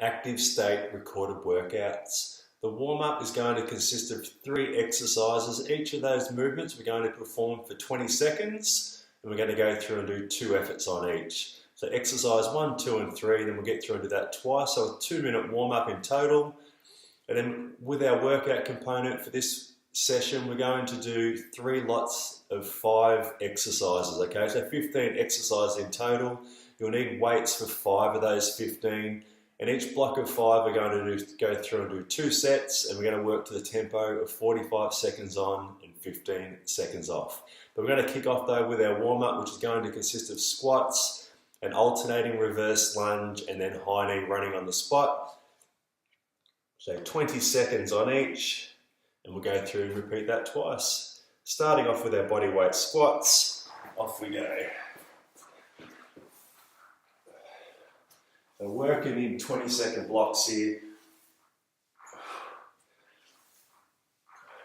active state recorded workouts. The warm-up is going to consist of 3 exercises. Each of those movements we're going to perform for 20 seconds, and we're going to go through and do 2 efforts on each. So exercise 1, 2 and 3, then we'll get through and do that twice, so a 2-minute warm-up in total. And then with our workout component for this session, we're going to do 3 lots of 5 exercises, okay? So 15 exercises in total. You'll need weights for 5 of those 15. And each block of 5 we're going to go through and do 2 sets, and we're going to work to the tempo of 45 seconds on and 15 seconds off. But we're going to kick off though with our warm-up, which is going to consist of squats, an alternating reverse lunge, and then high knee running on the spot. So 20 seconds on each, and we'll go through and repeat that twice. Starting off with our body weight squats, off we go. So working in 20-second blocks here.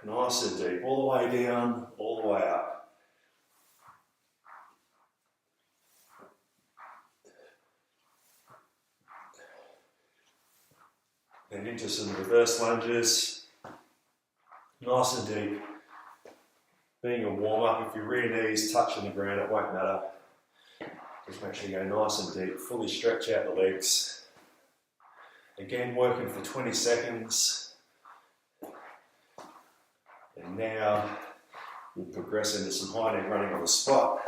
Nice and deep, all the way down, all the way up. Then into some reverse lunges. Nice and deep. Being a warm-up, if your rear knees touching the ground, it won't matter. Just make sure you go nice and deep, fully stretch out the legs. Again, working for 20 seconds. And now we'll progress into some high knee running on the spot.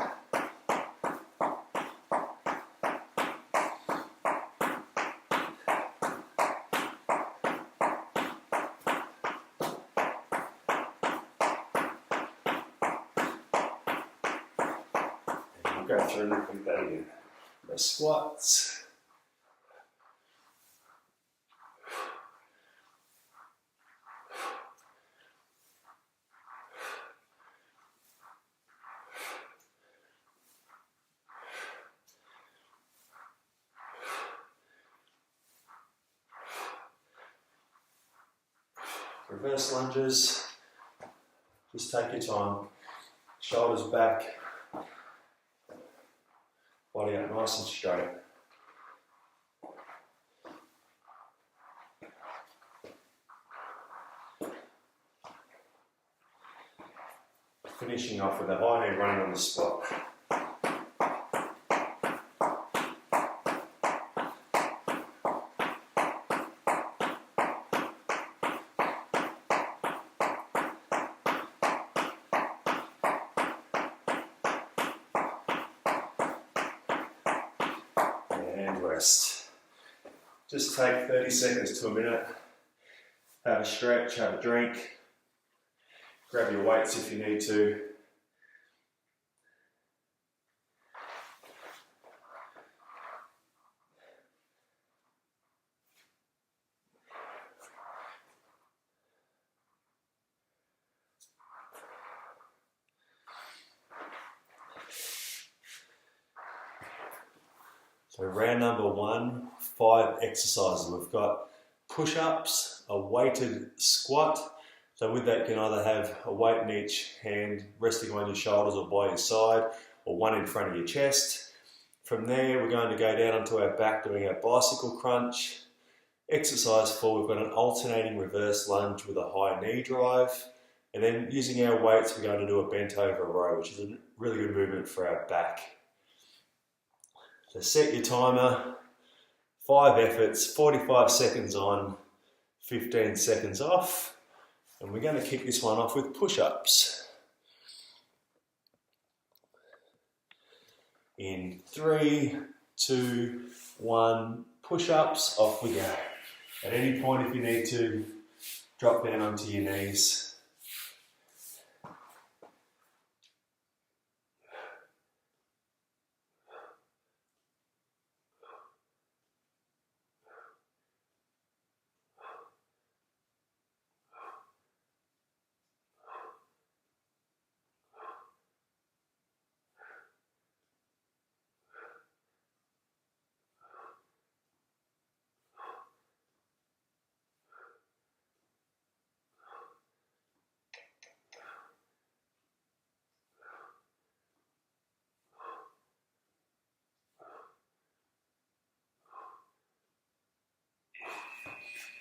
Go through and repeat that again. The squats. Reverse lunges. Just take your time. Shoulders back. Body up nice and straight. Finishing off with a high knee running on the spot. And rest. Just take 30 seconds to a minute. Have a stretch, have a drink. Grab your weights if you need to. So round number 1, 5 exercises. We've got push-ups, a weighted squat. So with that you can either have a weight in each hand resting on your shoulders or by your side, or one in front of your chest. From there we're going to go down onto our back doing our bicycle crunch. Exercise 4, we've got an alternating reverse lunge with a high knee drive. And then using our weights we're going to do a bent over row, which is a really good movement for our back. So set your timer, 5 efforts, 45 seconds on, 15 seconds off. And we're going to kick this one off with push-ups. In 3, 2, 1, push-ups, off we go. At any point if you need to, drop down onto your knees.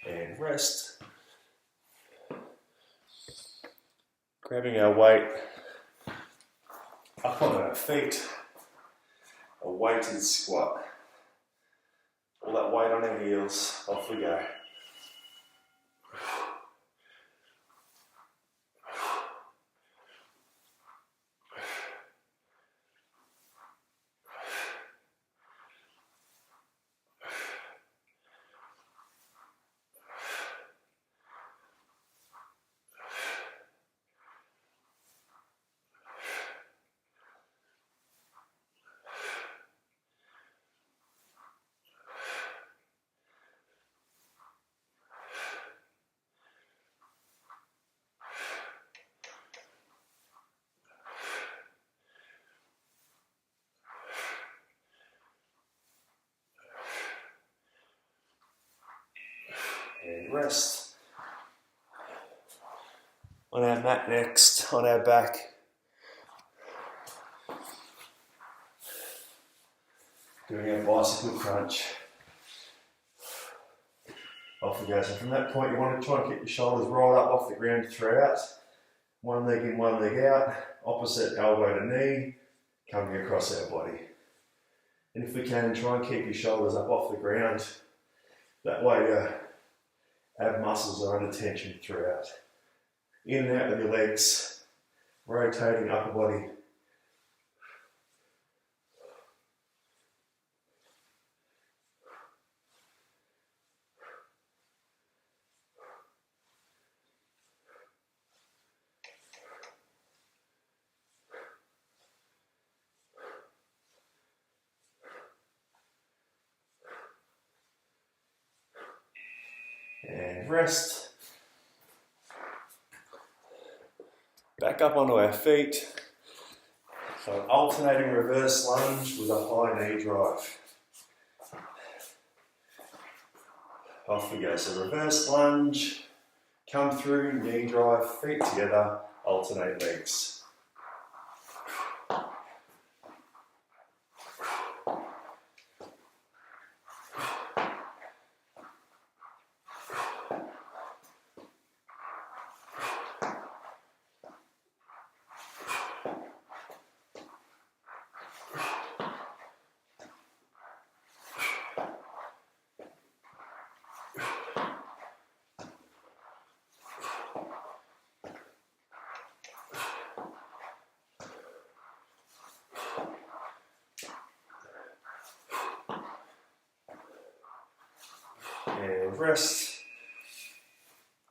and rest. Grabbing our weight up on our feet, a weighted squat. All that weight on our heels, off we go. And rest. On our mat next, on our back. Doing our bicycle crunch. Off we go. So from that point you want to try and keep your shoulders right up off the ground throughout. One leg in, one leg out. Opposite elbow to knee. Coming across our body. And if we can, try and keep your shoulders up off the ground. That way your ab muscles are under tension throughout. In and out of your legs, rotating upper body. And rest. Back up onto our feet. So an alternating reverse lunge with a high knee drive. Off we go. So reverse lunge, come through, knee drive, feet together, alternate legs. And rest.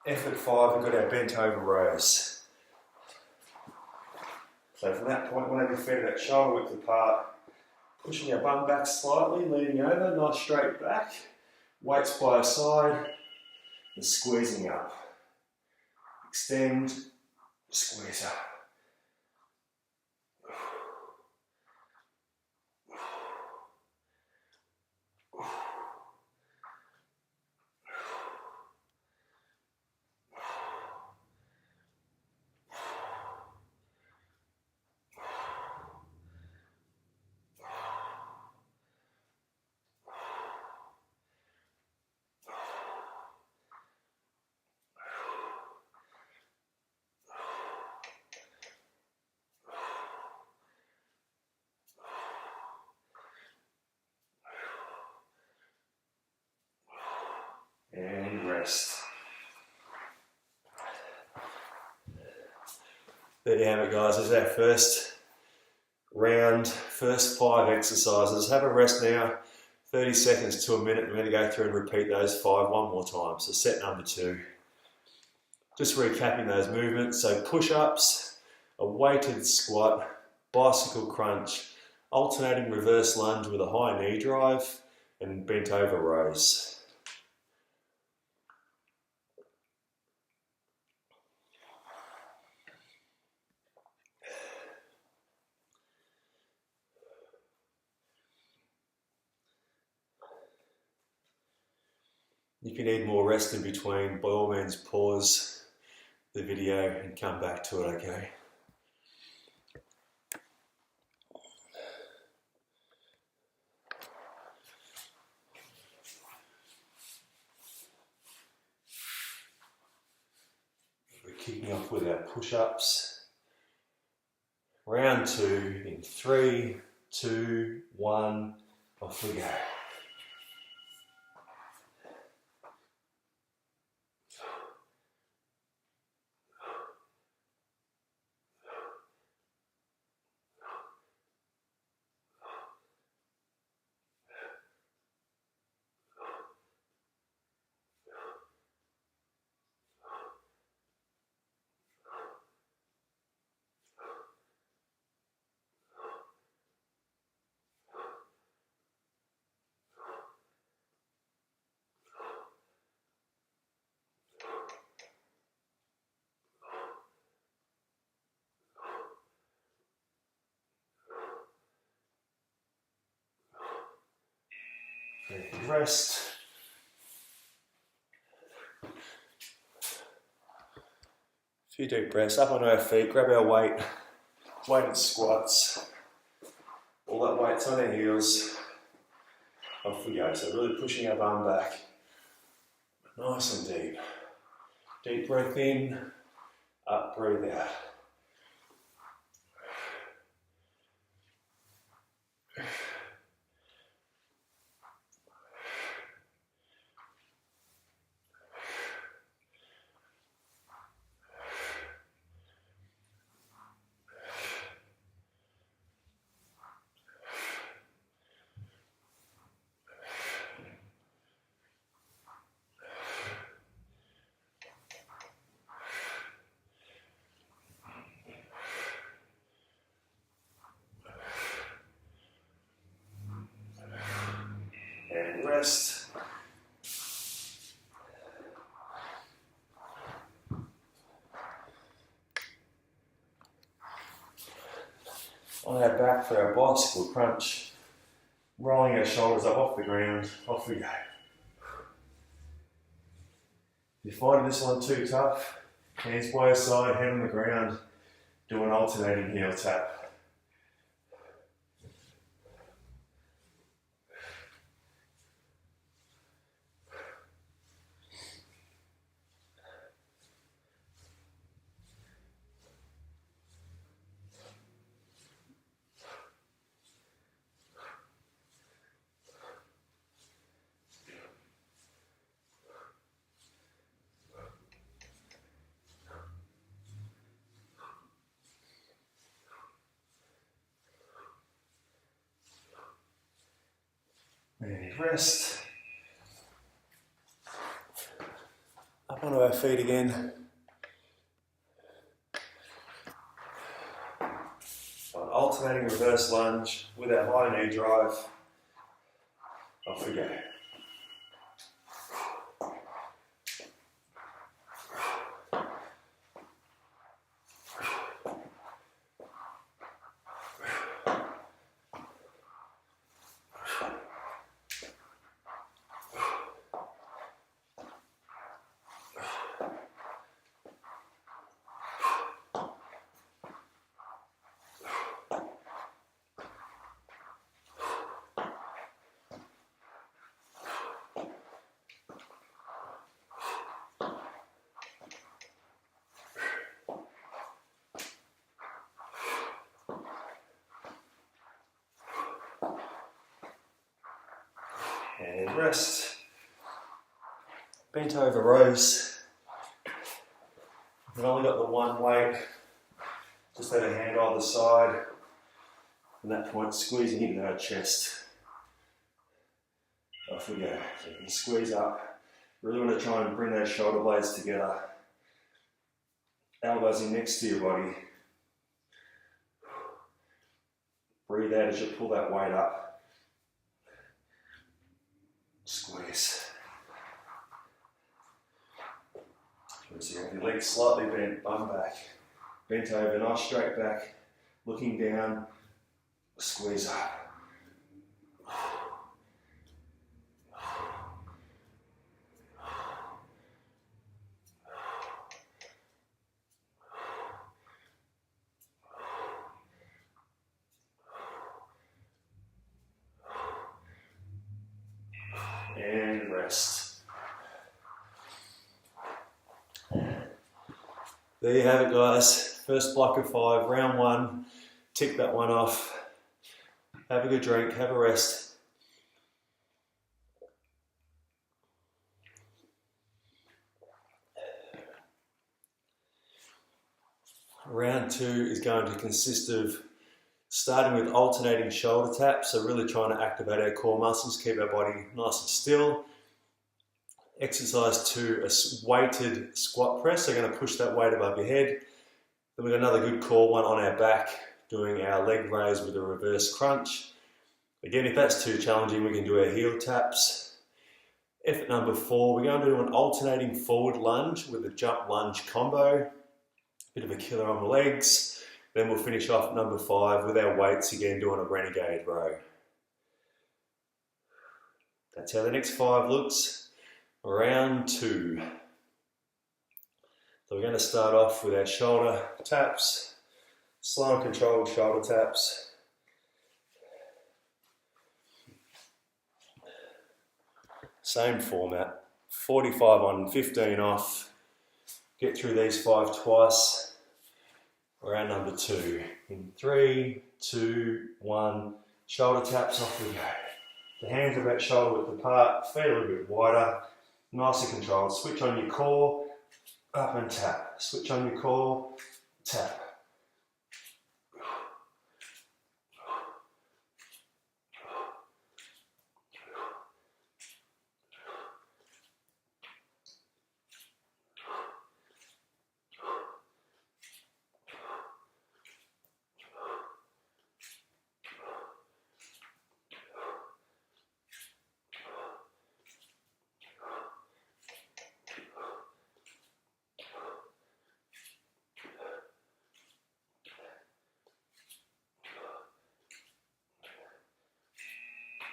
Effort 5, we've got our bent over rows. So from that point, whenever your feet are at shoulder width apart, pushing our bum back slightly, leaning over, nice straight back, weights by our side, and squeezing up. Extend, squeeze up. And rest. There you have it, guys. This is our first round, first 5 exercises. Have a rest now, 30 seconds to a minute. We're going to go through and repeat those 5 one more time. So set number 2. Just recapping those movements. So push-ups, a weighted squat, bicycle crunch, alternating reverse lunge with a high knee drive, and bent over rows. If you need more rest in between, by all means pause the video and come back to it, okay? Kicking off with our push-ups. Round 2 in 3, 2, 1, off we go. And rest. A few deep breaths, up onto our feet, grab our weighted squats. All that weight's on our heels. Off we go. So really pushing our bum back. Nice and deep. Deep breath in, up, breathe out. And rest. On our back for our bicycle crunch, rolling our shoulders up off the ground, off we go. If you're finding this one too tough, hands by your side, head on the ground, do an alternating heel tap. And rest. Up onto our feet again. An alternating reverse lunge with our high knee drive. Off we go. And rest. Bent over rows. We've only got the one weight. Just have a hand either side. From that point, squeezing into our chest. Off we go. So you can squeeze up. Really want to try and bring those shoulder blades together. Elbows in next to your body. Breathe out as you pull that weight up. Squeeze. So you have your legs slightly bent, bum back. Bent over, nice straight back. Looking down, squeeze up. And rest. There you have it, guys. First block of 5, round 1. Tick that one off. Have a good drink, have a rest. Round 2 is going to consist of starting with alternating shoulder taps, so really trying to activate our core muscles, keep our body nice and still. Exercise 2, a weighted squat press, so we're going to push that weight above your head. Then we've got another good core one on our back, doing our leg raise with a reverse crunch. Again, if that's too challenging, we can do our heel taps. Effort number 4, we're going to do an alternating forward lunge with a jump lunge combo. Bit of a killer on the legs. Then we'll finish off at number 5 with our weights again, doing a renegade row. That's how the next 5 looks. Round 2. So we're going to start off with our shoulder taps, slow and controlled shoulder taps. Same format, 45 on, 15 off. Get through these 5 twice. Round number 2. In 3, 2, 1, shoulder taps, off we go. The hands are about shoulder width apart, feet a little bit wider, nice and controlled. Switch on your core, up and tap. Switch on your core, tap.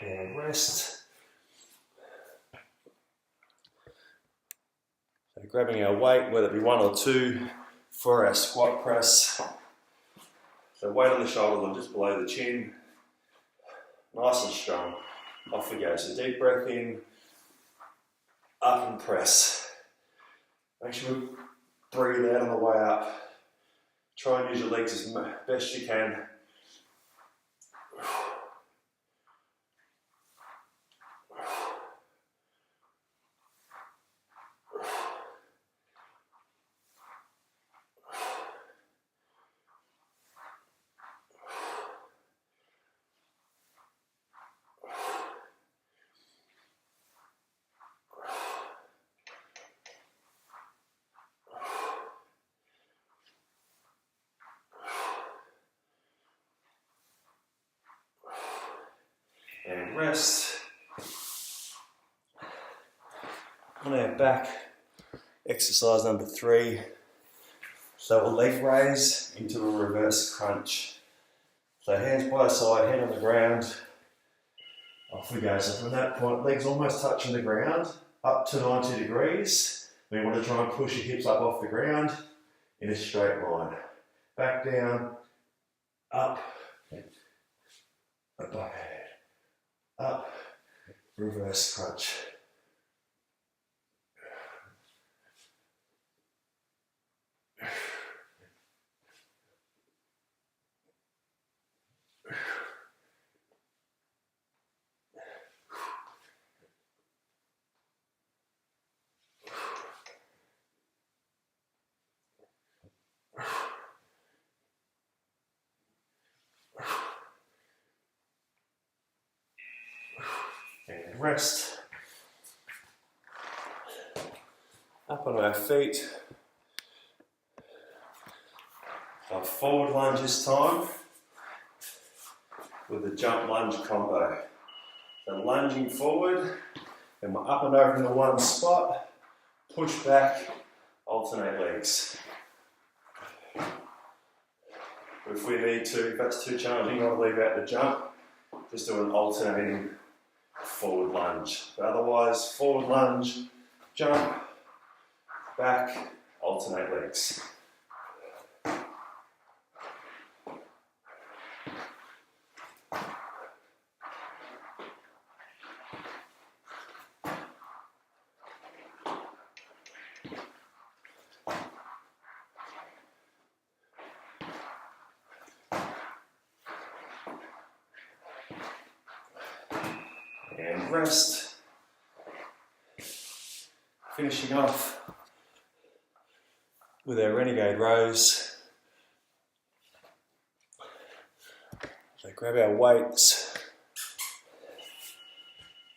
And rest. So grabbing our weight, whether it be 1 or 2, for our squat press. So weight on the shoulder line just below the chin. Nice and strong. Off we go. So deep breath in, up and press. Make sure we breathe out on the way up. Try and use your legs as best you can. And rest. On our back, exercise number 3. So a leg raise into a reverse crunch. So hands by side, head on the ground. Off we go. So from that point, legs almost touching the ground, up to 90 degrees. We want to try and push your hips up off the ground in a straight line. Back down, up, above head. Up, reverse crunch. And rest. Up on our feet. A forward lunge this time with a jump lunge combo. So lunging forward, then we're up and over in the one spot, push back, alternate legs. If we need to, if that's too challenging, I'll leave out the jump, just do an alternating forward lunge. But otherwise, forward lunge, jump, back, alternate legs. and rest. Finishing off with our renegade rows. So grab our weights.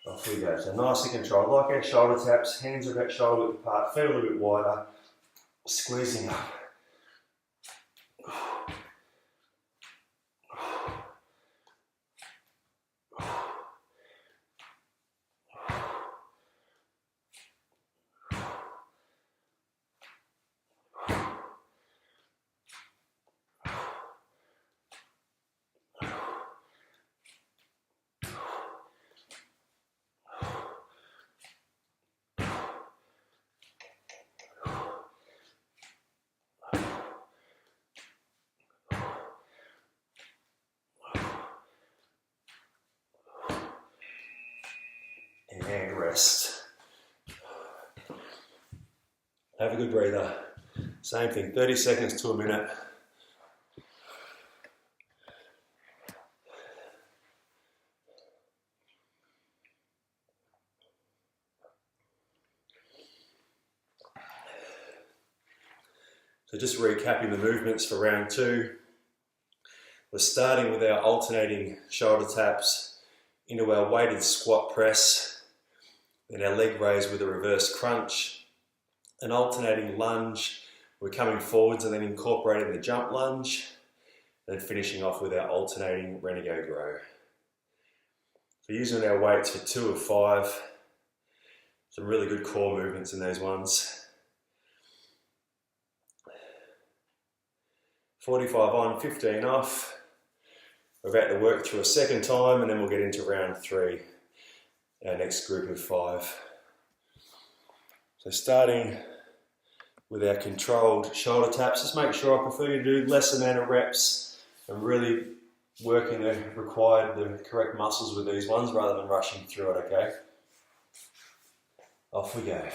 Off we go. So nicely controlled, like our shoulder taps, hands are about shoulder width apart, feet a little bit wider, squeezing up. And rest. Have a good breather. Same thing, 30 seconds to a minute. So just recapping the movements for round 2. We're starting with our alternating shoulder taps into our weighted squat press, then our leg raise with a reverse crunch, an alternating lunge. We're coming forwards and then incorporating the jump lunge, then finishing off with our alternating renegade row. So using our weights for 2 of 5, some really good core movements in those ones. 45 on, 15 off. We're about to work through a second time and then we'll get into round 3, our next group of 5. So starting with our controlled shoulder taps, just make sure I prefer you to do less amount of reps and really working the correct muscles with these ones rather than rushing through it, okay? Off we go.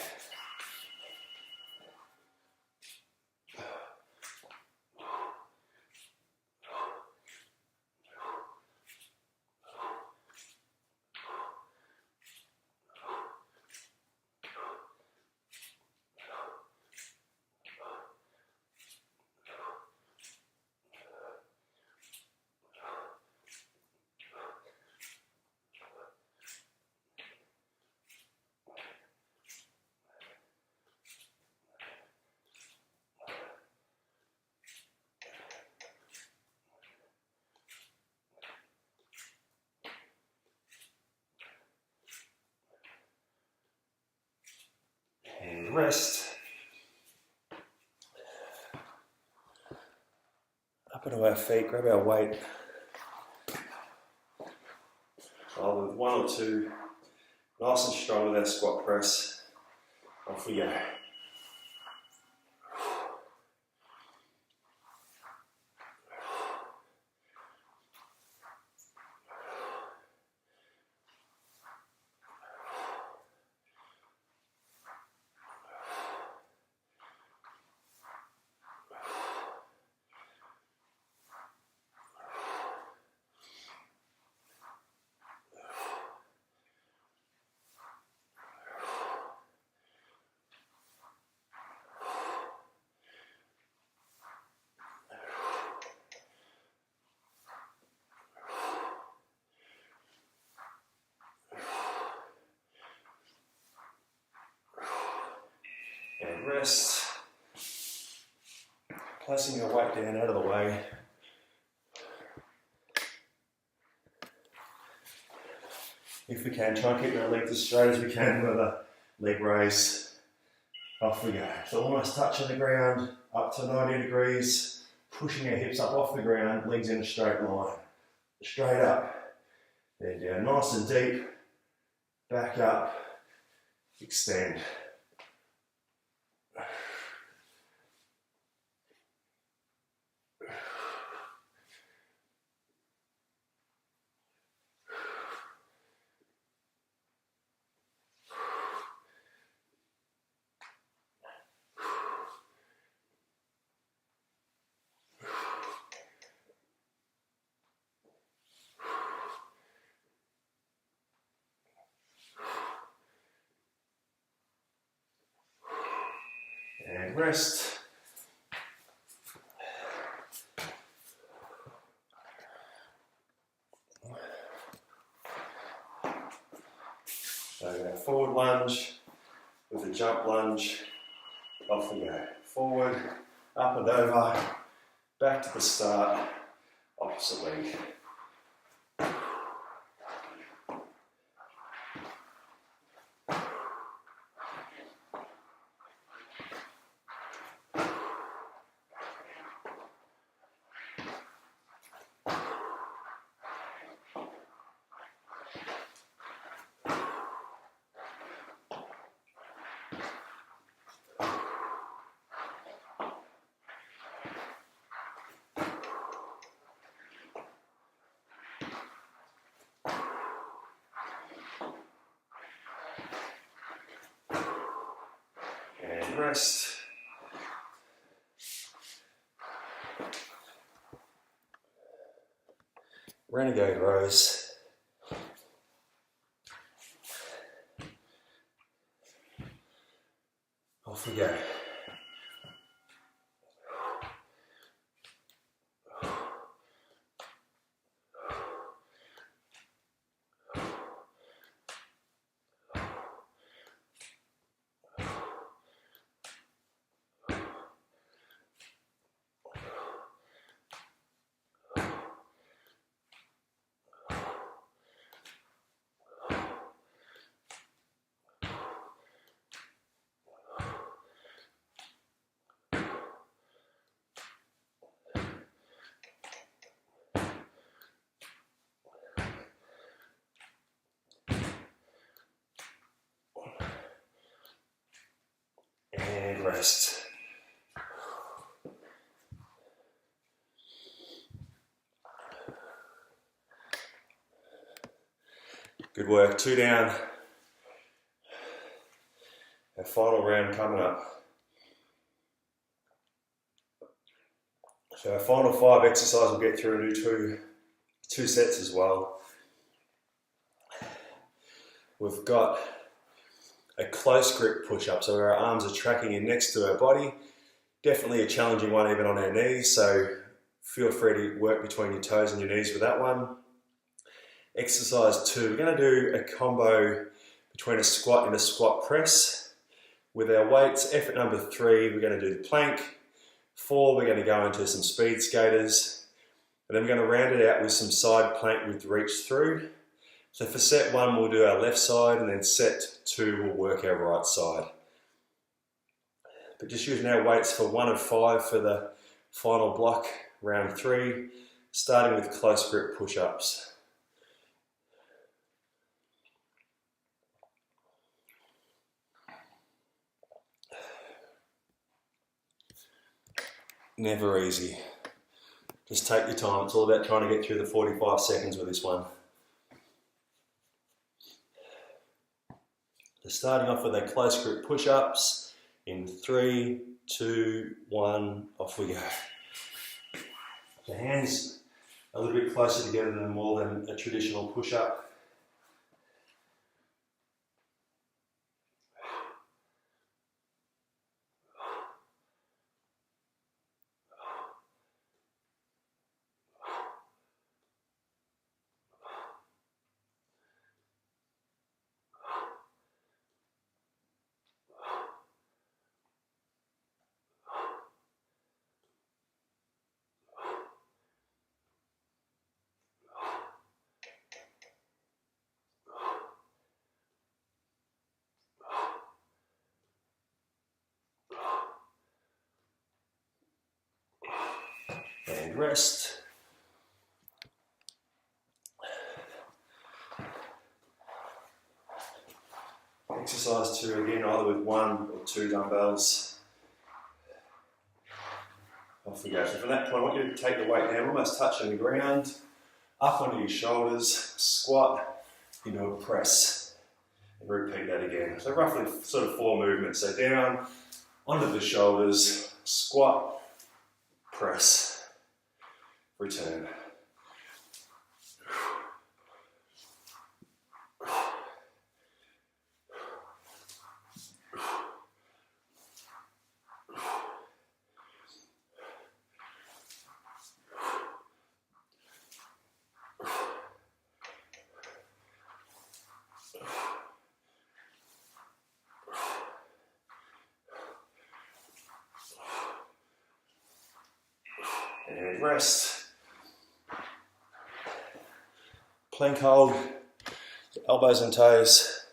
And rest. Up onto our feet, grab our weight. With 1 or 2, nice and strong with our squat press. Off we go. And rest. Placing your weight down out of the way. If we can, try and keep our legs as straight as we can with a leg raise. Off we go. So almost touching the ground, up to 90 degrees, pushing our hips up off the ground, legs in a straight line. Straight up, then down nice and deep, back up, extend. And rest. So we go forward lunge with a jump lunge. Off we go. Forward, up and over, back to the start, opposite leg. And rest. Renegade rows. Off we go. And rest. Good work, 2 down. Our final round coming up. So our final 5 exercises we'll get through and do two sets as well. We've got a close grip push-up, so our arms are tracking in next to our body. Definitely a challenging one even on our knees, so feel free to work between your toes and your knees with that one. Exercise 2, we're going to do a combo between a squat and a squat press. With our weights, effort number 3, we're going to do the plank. 4, we're going to go into some speed skaters. And then we're going to round it out with some side plank with reach through. So for set 1, we'll do our left side, and then set 2, we'll work our right side. But just using our weights for 1 of 5 for the final block, round 3, starting with close grip push-ups. Never easy. Just take your time. It's all about trying to get through the 45 seconds with this one. So starting off with our close grip push-ups in 3, 2, 1, off we go. The hands a little bit closer together than more than a traditional push-up. And rest. Exercise 2 again, either with 1 or 2 dumbbells. Off we go. So from that point, I want you to take the weight down, almost touching the ground, up onto your shoulders, squat into a press, and repeat that again. So roughly sort of 4 movements. So down, onto the shoulders, squat, press, return. and rest. Plank hold, elbows and toes.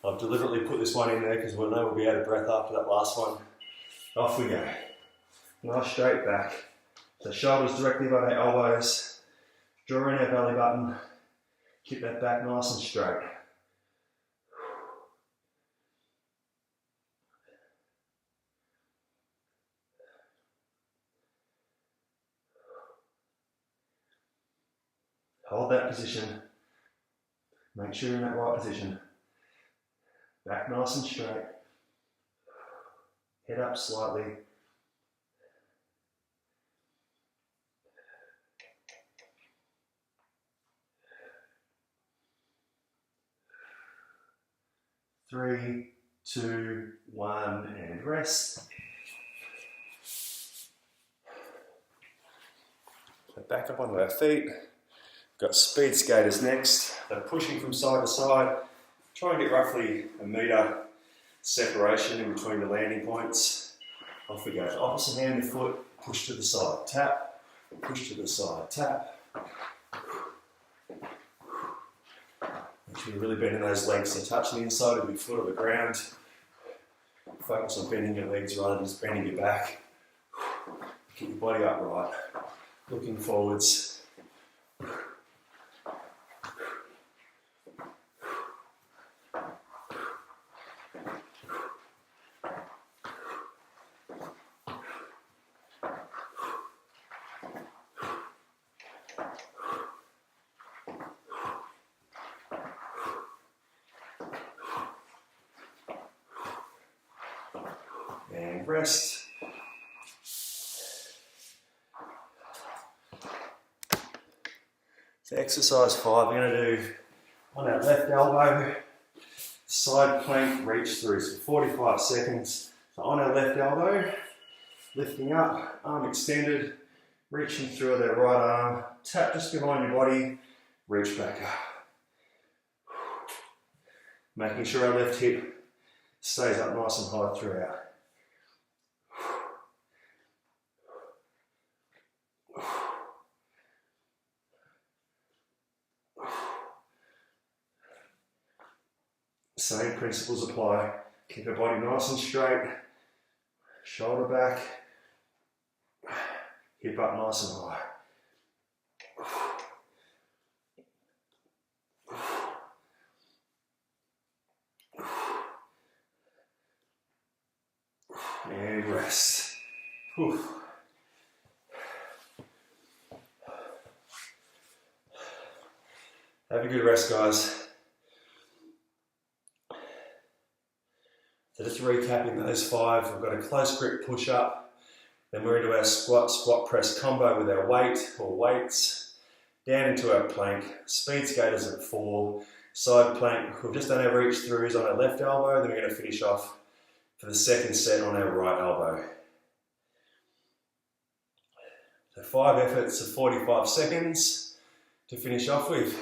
I've deliberately put this one in there because we'll know we'll be out of breath after that last one. Off we go. Nice straight back. So shoulders directly above our elbows. Draw in our belly button. Keep that back nice and straight. Hold that position. Make sure you're in that right position. Back nice and straight. Head up slightly. Three, two, one, and rest. So back up onto our feet. Got speed skaters next. They're pushing from side to side. Try and get roughly a metre separation in between the landing points. Off we go. Opposite hand to foot, push to the side, tap, push to the side, tap. Make sure you're really bending those legs so touching the inside of your foot or the ground. Focus on bending your legs rather than just bending your back. Keep your body upright, looking forwards. And rest. So exercise 5, we're going to do on our left elbow, side plank reach through, so 45 seconds. So on our left elbow, lifting up, arm extended, reaching through with our right arm, tap just behind your body, reach back up. Making sure our left hip stays up nice and high throughout. Same principles apply. Keep your body nice and straight, shoulder back, hip up nice and high. And rest. Whew. Have a good rest, guys. So just recapping those 5, we've got a close grip push up, then we're into our squat press combo with our weight or weights, down into our plank, speed skaters at 4, side plank, we've just done our reach throughs on our left elbow, then we're going to finish off for the second set on our right elbow. So 5 efforts of 45 seconds to finish off with.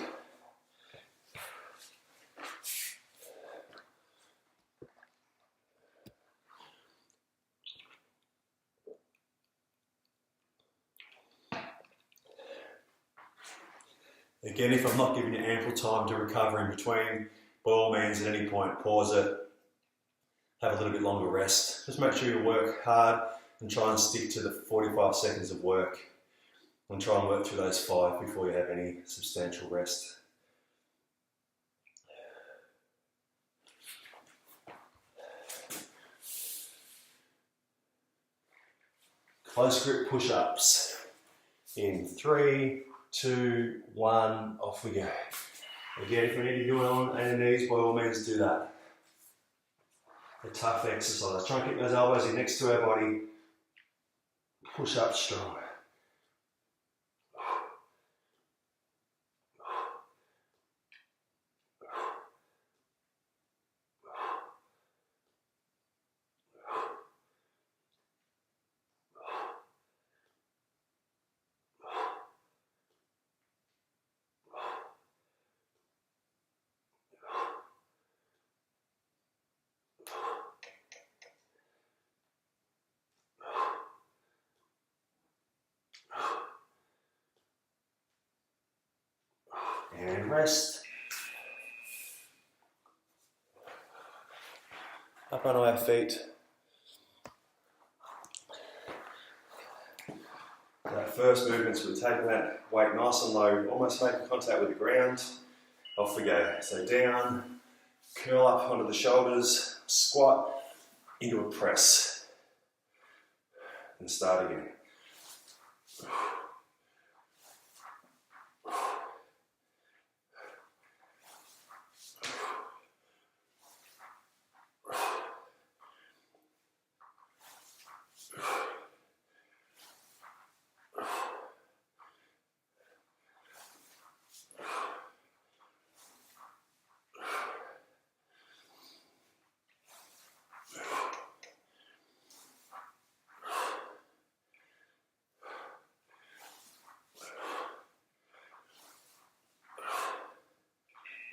Again, if I'm not giving you ample time to recover in between, by all means at any point pause it, have a little bit longer rest. Just make sure you work hard and try and stick to the 45 seconds of work and try and work through those 5 before you have any substantial rest. Close grip push-ups in 3, 2, 1, off we go. Again, if we need to do it on our knees, by all means do that. A tough exercise. Try and keep those elbows in next to our body. Push up strong. And rest. Up on our feet. That first movement, so we're taking that weight nice and low, almost making contact with the ground. Off we go. So down, curl up onto the shoulders, squat into a press. And start again.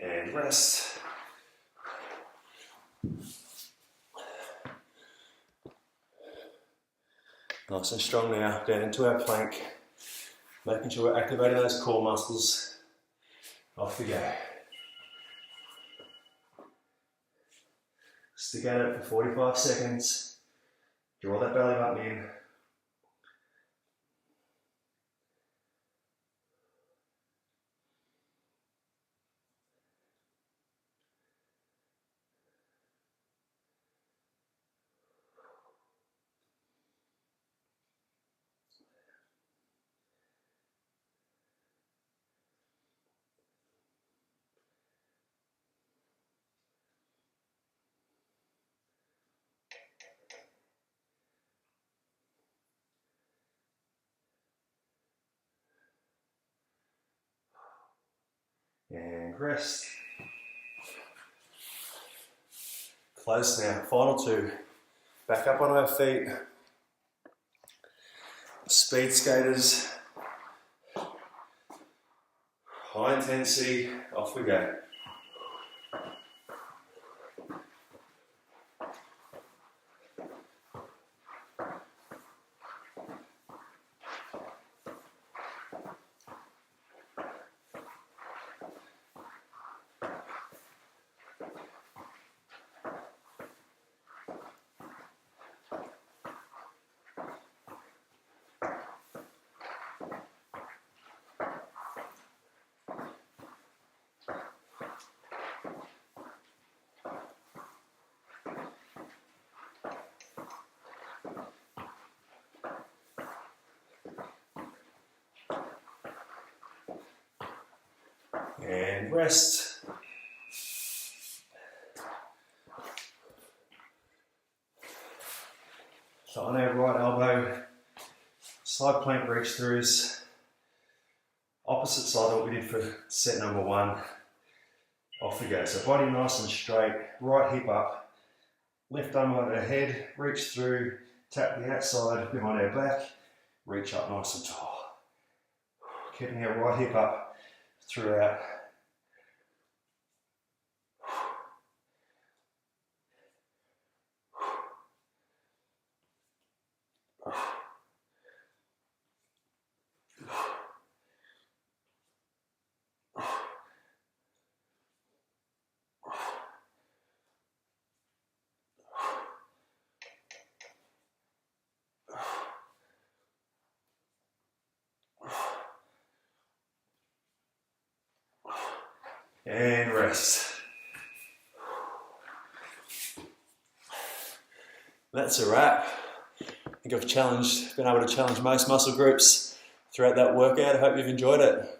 And rest. Nice and strong now, down into our plank. Making sure we're activating those core muscles. Off we go. Stick at it for 45 seconds. Draw that belly button in. And rest. Close now, final two. Back up on our feet. Speed skaters. High intensity, off we go. And rest. So on our right elbow, side plank reach throughs. Opposite side of what we did for set number one. Off we go. So body nice and straight, right hip up, left arm over our head, reach through, tap the outside behind our back, reach up nice and tall. Keeping our right hip up throughout. And rest. That's a wrap. I think I've been able to challenge most muscle groups throughout that workout. I hope you've enjoyed it.